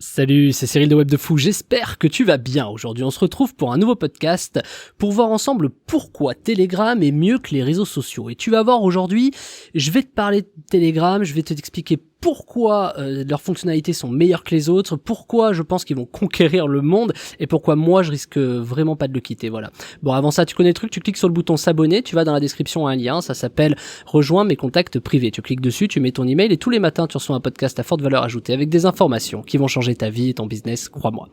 Salut, c'est Cyril de Web de Fou, j'espère que tu vas bien. Aujourd'hui on se retrouve pour un nouveau podcast pour voir ensemble pourquoi Telegram est mieux que les réseaux sociaux. Et tu vas voir aujourd'hui, je vais te parler de Telegram, je vais t'expliquer pourquoi leurs fonctionnalités sont meilleures que les autres, pourquoi je pense qu'ils vont conquérir le monde et pourquoi moi je risque vraiment pas de le quitter, voilà. Bon, avant ça, tu connais le truc, tu cliques sur le bouton s'abonner, tu vas dans la description un lien, ça s'appelle rejoins mes contacts privés. Tu cliques dessus, tu mets ton email et tous les matins tu reçois un podcast à forte valeur ajoutée avec des informations qui vont changer ta vie et ton business, crois-moi.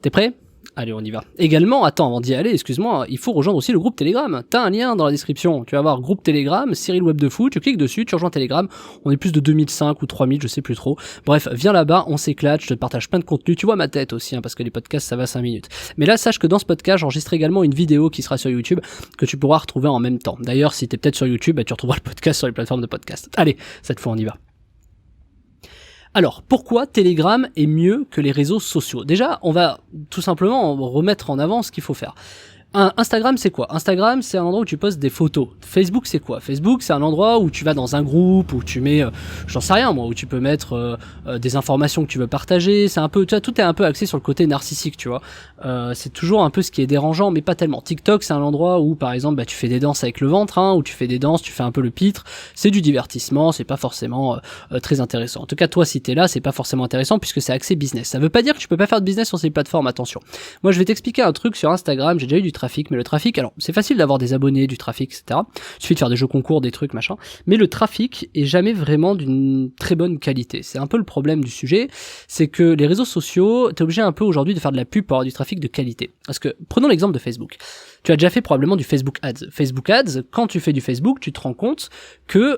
T'es prêt ? Allez, on y va. Également, attends, avant d'y aller, excuse-moi, il faut rejoindre aussi le groupe Telegram. T'as un lien dans la description. Tu vas voir groupe Telegram, Cyril Web de Fou, tu cliques dessus, tu rejoins Telegram. On est plus de 2005 ou 3000, je sais plus trop. Bref, viens là-bas, on s'éclate, je te partage plein de contenu. Tu vois ma tête aussi, parce que les podcasts, ça va 5 minutes. Mais là, sache que dans ce podcast, j'enregistre également une vidéo qui sera sur YouTube, que tu pourras retrouver en même temps. D'ailleurs, si t'es peut-être sur YouTube, tu retrouveras le podcast sur les plateformes de podcast. Allez, cette fois, on y va. Alors, pourquoi Telegram est mieux que les réseaux sociaux ? Déjà, on va tout simplement remettre en avant ce qu'il faut faire. Instagram, c'est quoi ? Instagram, c'est un endroit où tu postes des photos. Facebook, c'est quoi ? Facebook, c'est un endroit où tu vas dans un groupe, où tu mets, j'en sais rien moi, où tu peux mettre des informations que tu veux partager. C'est un peu, tu vois, tout est un peu axé sur le côté narcissique, tu vois. C'est toujours un peu ce qui est dérangeant, mais pas tellement. TikTok, c'est un endroit où, par exemple, tu fais des danses avec le ventre, où tu fais des danses, tu fais un peu le pitre. C'est du divertissement, c'est pas forcément très intéressant. En tout cas, toi, si t'es là, c'est pas forcément intéressant puisque c'est axé business. Ça veut pas dire que tu peux pas faire de business sur ces plateformes, attention. Moi, je vais t'expliquer un truc sur Instagram. J'ai déjà eu du trafic, mais le trafic, alors c'est facile d'avoir des abonnés, du trafic, etc. Il suffit de faire des jeux concours, des trucs, machin. Mais le trafic est jamais vraiment d'une très bonne qualité. C'est un peu le problème du sujet, c'est que les réseaux sociaux, t'es obligé un peu aujourd'hui de faire de la pub pour avoir du trafic de qualité. Parce que, prenons l'exemple de Facebook. Tu as déjà fait probablement du Facebook Ads. Facebook Ads, quand tu fais du Facebook, tu te rends compte que,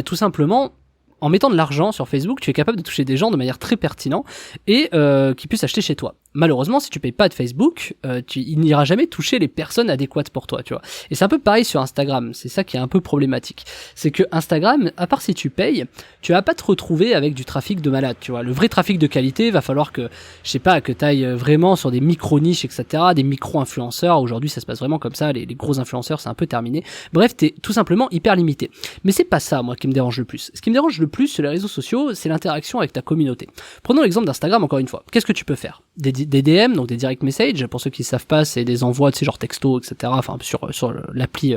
tout simplement, en mettant de l'argent sur Facebook, tu es capable de toucher des gens de manière très pertinente et qui puissent acheter chez toi. Malheureusement, si tu payes pas de Facebook, il n'ira jamais toucher les personnes adéquates pour toi, tu vois. Et c'est un peu pareil sur Instagram, c'est ça qui est un peu problématique. C'est que Instagram, à part si tu payes, tu vas pas te retrouver avec du trafic de malade, tu vois. Le vrai trafic de qualité, va falloir que, je sais pas, que t'ailles vraiment sur des micro-niches, etc., des micro-influenceurs. Aujourd'hui, ça se passe vraiment comme ça, les gros influenceurs, c'est un peu terminé. Bref, t'es tout simplement hyper limité. Mais c'est pas ça, moi, qui me dérange le plus. Ce qui me dérange le plus sur les réseaux sociaux, c'est l'interaction avec ta communauté. Prenons l'exemple d'Instagram, encore une fois. Qu'est-ce que tu peux faire ? Des DM, donc des direct messages, pour ceux qui savent pas, c'est des envois, tu sais, genre texto, etc., enfin, sur l'appli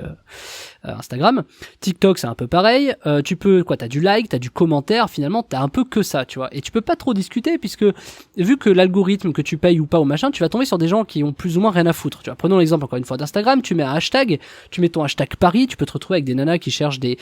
Instagram. TikTok, c'est un peu pareil. Tu peux, t'as du like, t'as du commentaire, finalement, t'as un peu que ça, tu vois. Et tu peux pas trop discuter, puisque, vu que l'algorithme, que tu payes ou pas au machin, tu vas tomber sur des gens qui ont plus ou moins rien à foutre, tu vois. Prenons l'exemple, encore une fois, d'Instagram, tu mets un hashtag, tu mets ton hashtag Paris, tu peux te retrouver avec des nanas qui cherchent des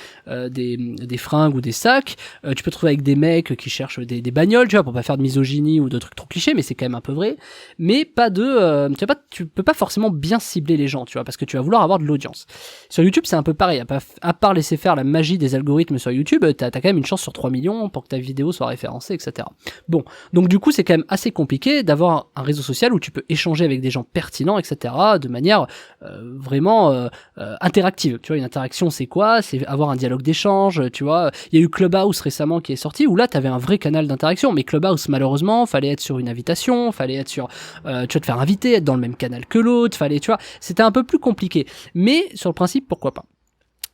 fringues ou des sacs, tu peux te retrouver avec des mecs qui cherchent des bagnoles, tu vois, pour pas faire de misogynie ou de trucs trop clichés, mais c'est quand même un peu vrai. Mais pas de, tu peux pas forcément bien cibler les gens, tu vois, parce que tu vas vouloir avoir de l'audience. Sur YouTube, c'est un peu pareil, à part laisser faire la magie des algorithmes sur YouTube, t'as quand même une chance sur 3 millions pour que ta vidéo soit référencée, etc. Bon, donc du coup, c'est quand même assez compliqué d'avoir un réseau social où tu peux échanger avec des gens pertinents, etc., de manière vraiment interactive. Tu vois, une interaction, c'est quoi ? C'est avoir un dialogue d'échange, tu vois. Il y a eu Clubhouse récemment qui est sorti, où là, t'avais un vrai canal d'interaction, mais Clubhouse, malheureusement, fallait être sur une invitation, fallait être sur, tu vas te faire inviter, être dans le même canal que l'autre, fallait, tu vois, c'était un peu plus compliqué. Mais, sur le principe, pourquoi pas ?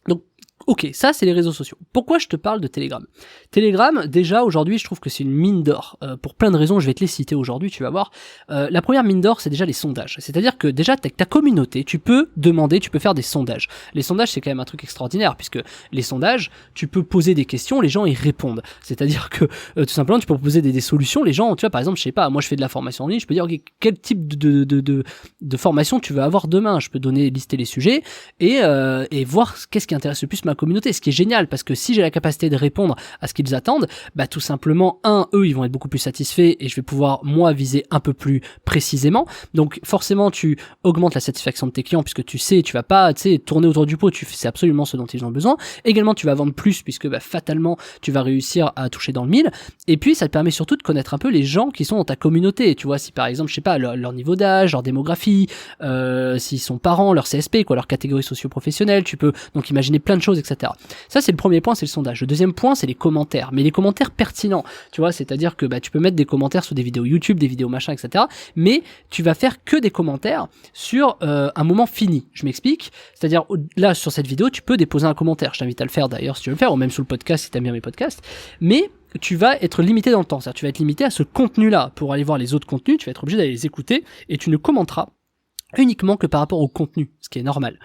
Donc, ok, ça c'est les réseaux sociaux. Pourquoi je te parle de Telegram ? Telegram, déjà aujourd'hui, je trouve que c'est une mine d'or. Pour plein de raisons, je vais te les citer aujourd'hui, tu vas voir. La première mine d'or, c'est déjà les sondages. C'est-à-dire que déjà, ta communauté, tu peux demander, tu peux faire des sondages. Les sondages, c'est quand même un truc extraordinaire, puisque les sondages, tu peux poser des questions, les gens y répondent. C'est-à-dire que, tout simplement, tu peux proposer des solutions, les gens, tu vois, par exemple, je sais pas, moi je fais de la formation en ligne, je peux dire, ok, quel type de formation tu veux avoir demain ? Je peux lister les sujets, et voir qu'est-ce qui intéresse le plus ma communauté, ce qui est génial, parce que si j'ai la capacité de répondre à ce qu'ils attendent, tout simplement, eux, ils vont être beaucoup plus satisfaits, et je vais pouvoir, moi, viser un peu plus précisément. Donc, forcément, tu augmentes la satisfaction de tes clients, puisque tu sais, tu vas pas, tourner autour du pot, c'est absolument ce dont ils ont besoin. Également, tu vas vendre plus, puisque, fatalement, tu vas réussir à toucher dans le mille. Et puis, ça te permet surtout de connaître un peu les gens qui sont dans ta communauté. Tu vois, si par exemple, je sais pas, leur niveau d'âge, leur démographie, s'ils sont parents, leur CSP, leur catégorie socio-professionnelle, tu peux donc imaginer plein de choses, etc. Ça, c'est le premier point, c'est le sondage. Le deuxième point, c'est les commentaires, mais les commentaires pertinents, tu vois, c'est-à-dire que tu peux mettre des commentaires sous des vidéos YouTube, des vidéos machin, etc., mais tu vas faire que des commentaires sur un moment fini. Je m'explique, c'est-à-dire là, sur cette vidéo, tu peux déposer un commentaire, je t'invite à le faire d'ailleurs si tu veux le faire, ou même sous le podcast si t'aimes bien mes podcasts, mais tu vas être limité dans le temps. C'est-à-dire tu vas être limité à ce contenu-là. Pour aller voir les autres contenus, tu vas être obligé d'aller les écouter et tu ne commenteras uniquement que par rapport au contenu, ce qui est normal.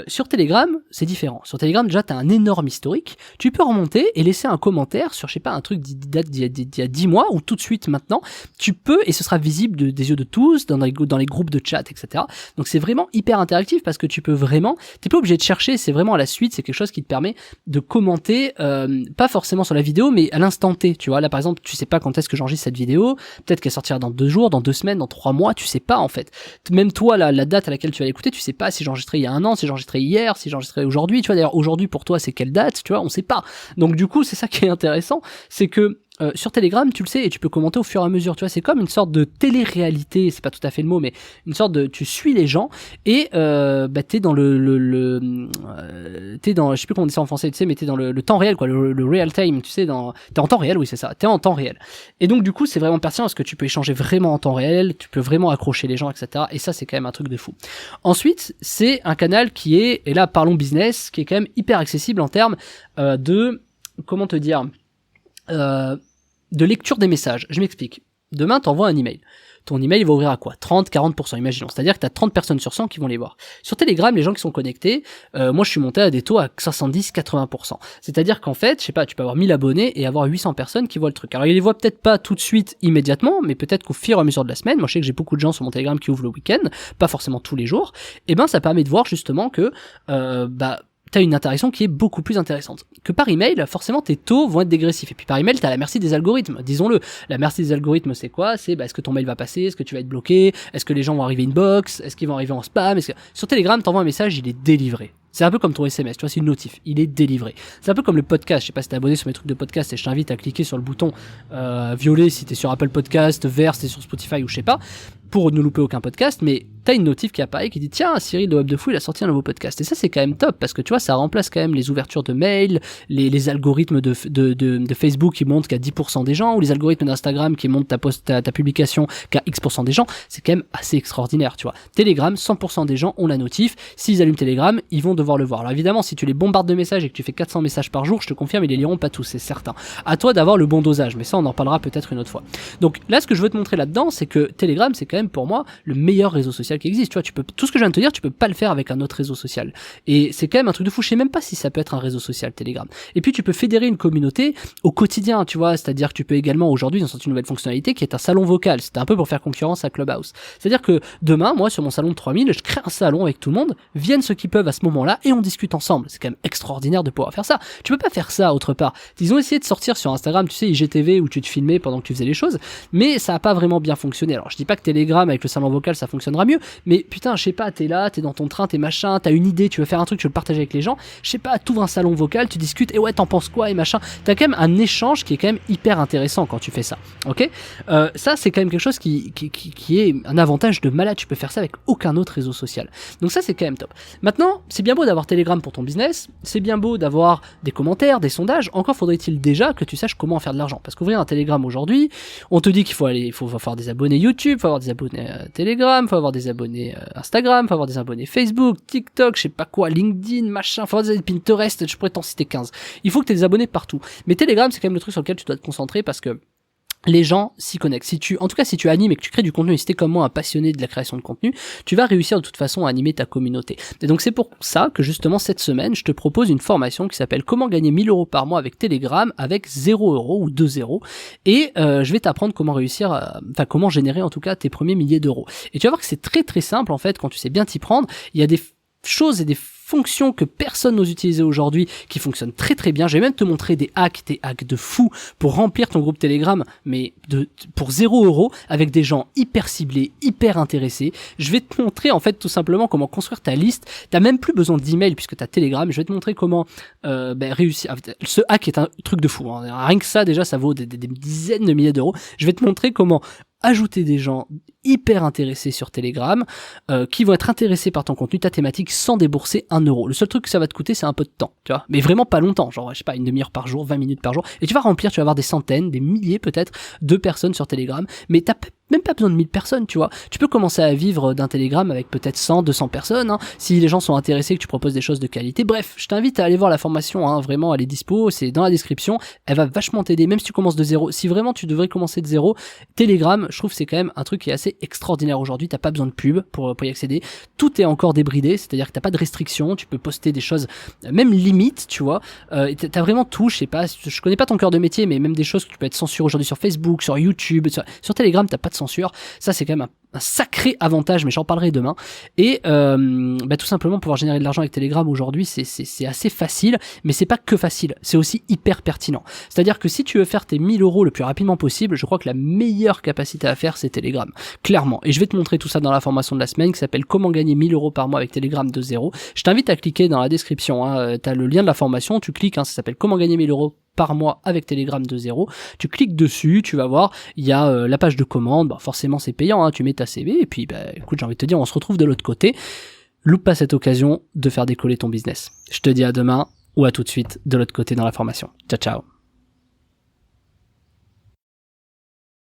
Sur Telegram, c'est différent. Sur Telegram, déjà, t'as un énorme historique. Tu peux remonter et laisser un commentaire sur, je sais pas, un truc qui date d'il y a 10 mois ou tout de suite maintenant. Tu peux, et ce sera visible des yeux de tous, dans les groupes de chat, etc. Donc c'est vraiment hyper interactif parce que tu peux vraiment, t'es pas obligé de chercher, c'est vraiment à la suite, c'est quelque chose qui te permet de commenter, pas forcément sur la vidéo, mais à l'instant T, tu vois. Là, par exemple, tu sais pas quand est-ce que j'enregistre cette vidéo, peut-être qu'elle sortira dans 2 jours, dans 2 semaines, dans 3 mois, tu sais pas, en fait. Même toi, là, la date à laquelle tu vas l'écouter, tu sais pas si j'enregistrais il y a 1 an, si j'enregistrais hier, si j'enregistrais aujourd'hui, tu vois. D'ailleurs, aujourd'hui pour toi, c'est quelle date, tu vois, on sait pas. Donc du coup, c'est ça qui est intéressant, c'est que sur Telegram, tu le sais, et tu peux commenter au fur et à mesure, tu vois, c'est comme une sorte de télé-réalité, c'est pas tout à fait le mot, mais une sorte de, tu suis les gens, et t'es dans t'es dans, je sais plus comment on dit ça en français, tu sais, mais t'es dans le temps réel, quoi, le real time, tu sais, t'es en temps réel, oui, c'est ça, t'es en temps réel. Et donc, du coup, c'est vraiment pertinent, parce que tu peux échanger vraiment en temps réel, tu peux vraiment accrocher les gens, etc., et ça, c'est quand même un truc de fou. Ensuite, c'est un canal qui est, et là, parlons business, qui est quand même hyper accessible en termes de, comment te dire, de lecture des messages. Je m'explique. Demain, t'envoies un email. Ton email va ouvrir à quoi? 30-40%, imaginons. C'est-à-dire que t'as 30 personnes sur 100 qui vont les voir. Sur Telegram, les gens qui sont connectés, moi je suis monté à des taux à 70-80%. C'est-à-dire qu'en fait, je sais pas, tu peux avoir 1000 abonnés et avoir 800 personnes qui voient le truc. Alors ils les voient peut-être pas tout de suite, immédiatement, mais peut-être qu'au fur et à mesure de la semaine, moi je sais que j'ai beaucoup de gens sur mon Telegram qui ouvrent le week-end, pas forcément tous les jours, et ben ça permet de voir justement que, t'as une interaction qui est beaucoup plus intéressante. Que par email, forcément, tes taux vont être dégressifs. Et puis par email, t'as la merci des algorithmes. Disons-le. La merci des algorithmes, c'est quoi? C'est, est-ce que ton mail va passer? Est-ce que tu vas être bloqué? Est-ce que les gens vont arriver inbox? Est-ce qu'ils vont arriver en spam? Sur Telegram, t'envoies un message, il est délivré. C'est un peu comme ton SMS, tu vois, c'est une notif, il est délivré. C'est un peu comme le podcast, je sais pas si t'es abonné sur mes trucs de podcast et je t'invite à cliquer sur le bouton violet si t'es sur Apple Podcast, vert si t'es sur Spotify ou je sais pas, pour ne louper aucun podcast, mais t'as une notif qui apparaît qui dit tiens, Cyril de Web de Fou il a sorti un nouveau podcast. Et ça c'est quand même top parce que tu vois ça remplace quand même les ouvertures de mail, les algorithmes de Facebook qui montrent qu'à 10% des gens, ou les algorithmes d'Instagram qui montrent ta publication qu'à X% des gens. C'est quand même assez extraordinaire, tu vois. Telegram, 100% des gens ont la notif. S'ils allument Telegram, ils vont devoir le voir. Alors évidemment, si tu les bombardes de messages et que tu fais 400 messages par jour, je te confirme, ils les liront pas tous, c'est certain. À toi d'avoir le bon dosage, mais ça on en parlera peut-être une autre fois. Donc là, ce que je veux te montrer là-dedans, c'est que Telegram, c'est quand même pour moi le meilleur réseau social qui existe. Tu vois, tout ce que je viens de te dire, tu peux pas le faire avec un autre réseau social. Et c'est quand même un truc de fou. Je sais même pas si ça peut être un réseau social, Telegram. Et puis tu peux fédérer une communauté au quotidien, tu vois. C'est-à-dire que tu peux également aujourd'hui ils ont sorti une nouvelle fonctionnalité qui est un salon vocal. C'était un peu pour faire concurrence à Clubhouse. C'est-à-dire que demain, moi sur mon salon de 3000, je crée un salon avec tout le monde, viennent ceux qui peuvent à ce moment-là et on discute ensemble. C'est quand même extraordinaire de pouvoir faire ça. Tu peux pas faire ça autre part. Ils ont essayé de sortir sur Instagram, tu sais, IGTV où tu te filmais pendant que tu faisais les choses, mais ça a pas vraiment bien fonctionné. Alors je dis pas que Telegram avec le salon vocal ça fonctionnera mieux, mais putain, je sais pas, t'es là, t'es dans ton train, t'es machin, t'as une idée, tu veux faire un truc, tu veux le partager avec les gens, je sais pas, t'ouvres un salon vocal, tu discutes, et ouais, t'en penses quoi, et machin. T'as quand même un échange qui est quand même hyper intéressant quand tu fais ça, ok. Ça, c'est quand même quelque chose qui est un avantage de malade, tu peux faire ça avec aucun autre réseau social. Donc ça, c'est quand même top. Maintenant, c'est bien beau d'avoir Telegram pour ton business, c'est bien beau d'avoir des commentaires, des sondages, encore faudrait-il déjà que tu saches comment en faire de l'argent. Parce qu'ouvrir un Telegram aujourd'hui, on te dit qu'il faut avoir des abonnés YouTube, faut avoir des abonnés Telegram, faut avoir des abonnés Instagram, faut avoir des abonnés Facebook, TikTok, je sais pas quoi, LinkedIn, machin, faut avoir des abonnés Pinterest, je pourrais t'en citer 15. Il faut que tu aies des abonnés partout. Mais Telegram, c'est quand même le truc sur lequel tu dois te concentrer parce que les gens s'y connectent. Si tu animes et que tu crées du contenu, et si t'es comme moi un passionné de la création de contenu, tu vas réussir de toute façon à animer ta communauté. Et donc c'est pour ça que justement cette semaine, je te propose une formation qui s'appelle Comment gagner 1000 € par mois avec Telegram avec 0 € ou 2 €. Et je vais t'apprendre comment comment générer en tout cas tes premiers milliers d'euros. Et tu vas voir que c'est très très simple en fait quand tu sais bien t'y prendre. Il y a des choses et des fonctions que personne n'ose utiliser aujourd'hui qui fonctionnent très très bien. Je vais même te montrer des hacks de fou pour remplir ton groupe Telegram, mais pour 0 € avec des gens hyper ciblés, hyper intéressés. Je vais te montrer en fait tout simplement comment construire ta liste. T'as même plus besoin d'email puisque t'as Telegram. Je vais te montrer comment réussir. Ce hack est un truc de fou, hein. Rien que ça déjà ça vaut des dizaines de milliers d'euros. Je vais te montrer comment ajouter des gens hyper intéressés sur Telegram, qui vont être intéressés par ton contenu, ta thématique, sans débourser 1 €. Le seul truc que ça va te coûter, c'est un peu de temps, tu vois. Mais vraiment pas longtemps, genre, je sais pas, une demi-heure par jour, 20 minutes par jour. Et tu vas remplir, tu vas avoir des centaines, des milliers peut-être, de personnes sur Telegram. Mais t'as même pas besoin de 1000 personnes, tu vois. Tu peux commencer à vivre d'un Telegram avec peut-être 100, 200 personnes, hein, si les gens sont intéressés, que tu proposes des choses de qualité. Bref, je t'invite à aller voir la formation, hein, vraiment, elle est dispo, c'est dans la description. Elle va vachement t'aider, même si tu commences de zéro. Si vraiment tu devrais commencer de zéro, Telegram, je trouve que c'est quand même un truc qui est assez extraordinaire aujourd'hui. T'as pas besoin de pub pour y accéder. Tout est encore débridé, c'est-à-dire que t'as pas de restrictions, tu peux poster des choses, même limite, tu vois. T'as vraiment tout, je sais pas, je connais pas ton cœur de métier, mais même des choses que tu peux être censuré aujourd'hui sur Facebook, sur YouTube, sur Telegram, t'as pas de censure. Ça, c'est quand même un sacré avantage, mais j'en parlerai demain. Et tout simplement, pouvoir générer de l'argent avec Telegram aujourd'hui, c'est assez facile, mais c'est pas que facile, c'est aussi hyper pertinent. C'est-à-dire que si tu veux faire tes 1000 € le plus rapidement possible, je crois que la meilleure capacité à faire, c'est Telegram, clairement. Et je vais te montrer tout ça dans la formation de la semaine qui s'appelle Comment gagner 1000 € par mois avec Telegram de zéro. Je t'invite à cliquer dans la description, hein, t'as le lien de la formation, tu cliques, hein, ça s'appelle Comment gagner 1000 € par mois avec Telegram de zéro. Tu cliques dessus, tu vas voir, il y a la page de commande, forcément c'est payant, hein, tu mets ta CV et puis écoute, j'ai envie de te dire, on se retrouve de l'autre côté. Loupe pas cette occasion de faire décoller ton business. Je te dis à demain ou à tout de suite de l'autre côté dans la formation. Ciao ciao.